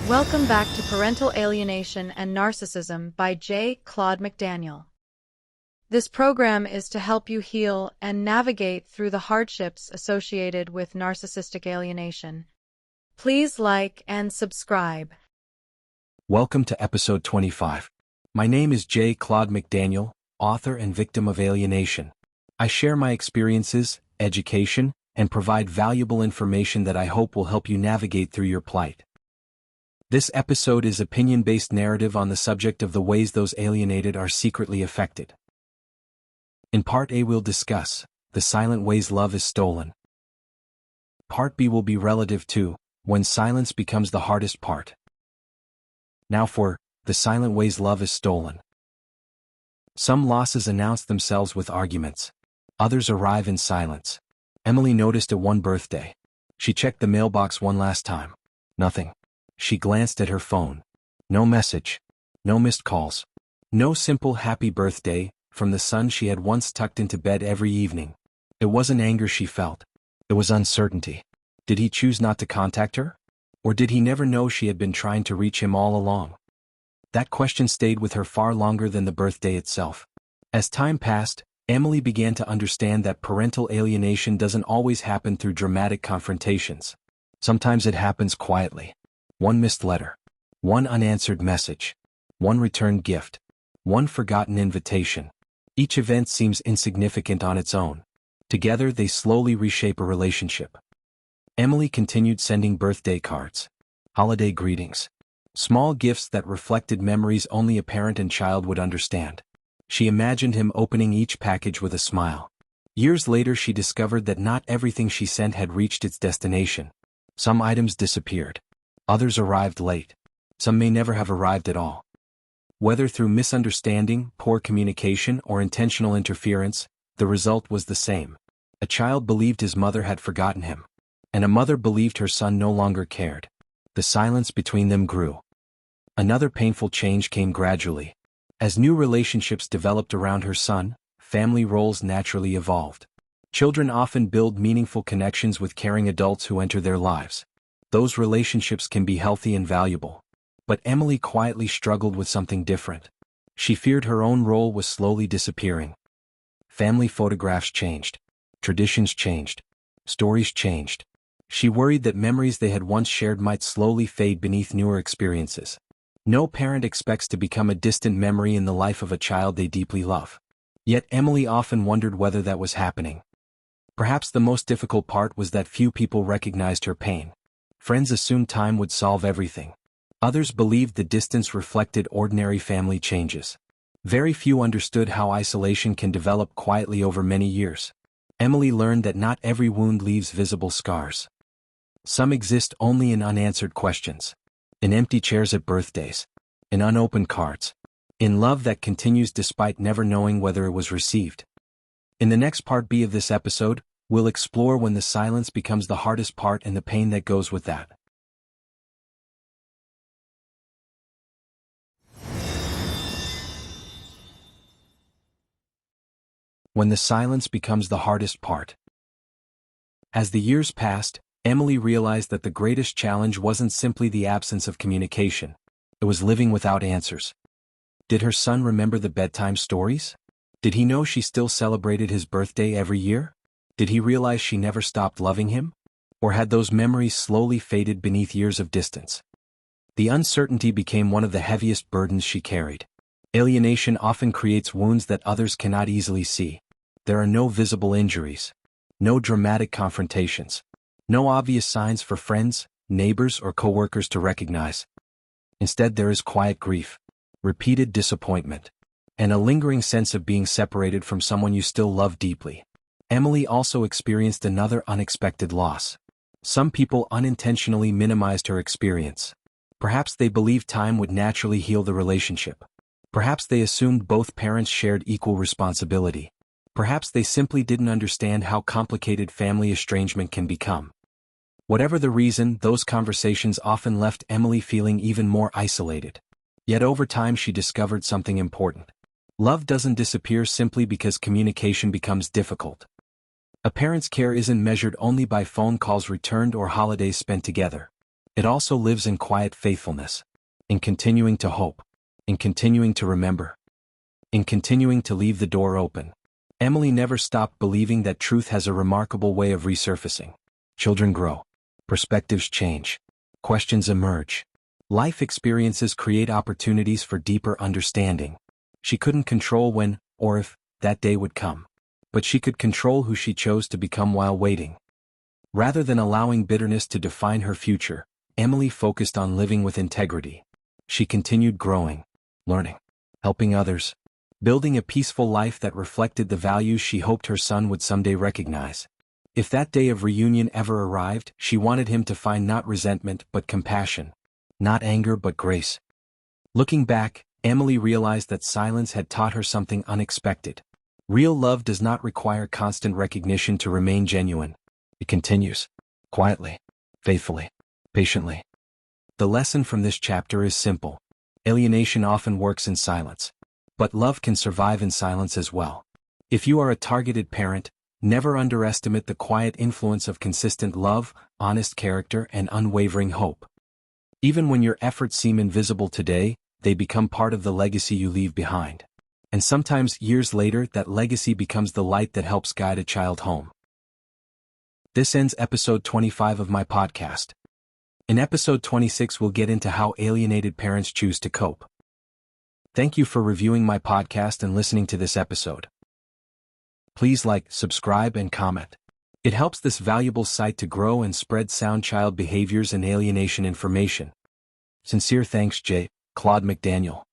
Welcome back to Parental Alienation and Narcissism by J. Claude McDaniel. This program is to help you heal and navigate through the hardships associated with narcissistic alienation. Please like and subscribe. Welcome to episode 25. My name is J. Claude McDaniel, author and victim of alienation. I share my experiences, education, and provide valuable information that I hope will help you navigate through your plight. This episode is opinion-based narrative on the subject of the ways those alienated are secretly affected. In Part A we'll discuss the silent ways love is stolen. Part B will be relative to when silence becomes the hardest part. Now for the silent ways love is stolen. Some losses announce themselves with arguments. Others arrive in silence. Emily noticed at one birthday. She checked the mailbox one last time. Nothing. She glanced at her phone. No message. No missed calls. No simple happy birthday from the son she had once tucked into bed every evening. It wasn't anger she felt. It was uncertainty. Did he choose not to contact her? Or did he never know she had been trying to reach him all along? That question stayed with her far longer than the birthday itself. As time passed, Emily began to understand that parental alienation doesn't always happen through dramatic confrontations. Sometimes it happens quietly. One missed letter. One unanswered message. One returned gift. One forgotten invitation. Each event seems insignificant on its own. Together they slowly reshape a relationship. Emily continued sending birthday cards, holiday greetings, small gifts that reflected memories only a parent and child would understand. She imagined him opening each package with a smile. Years later she discovered that not everything she sent had reached its destination. Some items disappeared. Others arrived late. Some may never have arrived at all. Whether through misunderstanding, poor communication, or intentional interference, the result was the same. A child believed his mother had forgotten him, and a mother believed her son no longer cared. The silence between them grew. Another painful change came gradually. As new relationships developed around her son, family roles naturally evolved. Children often build meaningful connections with caring adults who enter their lives. Those relationships can be healthy and valuable. But Emily quietly struggled with something different. She feared her own role was slowly disappearing. Family photographs changed. Traditions changed. Stories changed. She worried that memories they had once shared might slowly fade beneath newer experiences. No parent expects to become a distant memory in the life of a child they deeply love. Yet Emily often wondered whether that was happening. Perhaps the most difficult part was that few people recognized her pain. Friends assumed time would solve everything. Others believed the distance reflected ordinary family changes. Very few understood how isolation can develop quietly over many years. Emily learned that not every wound leaves visible scars. Some exist only in unanswered questions. In empty chairs at birthdays. In unopened cards. In love that continues despite never knowing whether it was received. In the next part B of this episode, we'll explore when the silence becomes the hardest part and the pain that goes with that. When the silence becomes the hardest part. As the years passed, Emily realized that the greatest challenge wasn't simply the absence of communication. It was living without answers. Did her son remember the bedtime stories? Did he know she still celebrated his birthday every year? Did he realize she never stopped loving him? Or had those memories slowly faded beneath years of distance? The uncertainty became one of the heaviest burdens she carried. Alienation often creates wounds that others cannot easily see. There are no visible injuries. No dramatic confrontations. No obvious signs for friends, neighbors, or coworkers to recognize. Instead there is quiet grief, repeated disappointment, and a lingering sense of being separated from someone you still love deeply. Emily also experienced another unexpected loss. Some people unintentionally minimized her experience. Perhaps they believed time would naturally heal the relationship. Perhaps they assumed both parents shared equal responsibility. Perhaps they simply didn't understand how complicated family estrangement can become. Whatever the reason, those conversations often left Emily feeling even more isolated. Yet over time she discovered something important. Love doesn't disappear simply because communication becomes difficult. A parent's care isn't measured only by phone calls returned or holidays spent together. It also lives in quiet faithfulness, in continuing to hope, in continuing to remember, in continuing to leave the door open. Emily never stopped believing that truth has a remarkable way of resurfacing. Children grow. Perspectives change. Questions emerge. Life experiences create opportunities for deeper understanding. She couldn't control when, or if, that day would come. But she could control who she chose to become while waiting. Rather than allowing bitterness to define her future, Emily focused on living with integrity. She continued growing, learning, helping others, building a peaceful life that reflected the values she hoped her son would someday recognize. If that day of reunion ever arrived, she wanted him to find not resentment but compassion, not anger but grace. Looking back, Emily realized that silence had taught her something unexpected. Real love does not require constant recognition to remain genuine. It continues, quietly, faithfully, patiently. The lesson from this chapter is simple. Alienation often works in silence. But love can survive in silence as well. If you are a targeted parent, never underestimate the quiet influence of consistent love, honest character, and unwavering hope. Even when your efforts seem invisible today, they become part of the legacy you leave behind. And sometimes, years later, that legacy becomes the light that helps guide a child home. This ends episode 25 of my podcast. In episode 26, we'll get into how alienated parents choose to cope. Thank you for reviewing my podcast and listening to this episode. Please like, subscribe, and comment. It helps this valuable site to grow and spread sound child behaviors and alienation information. Sincere thanks, J. Claude McDaniel.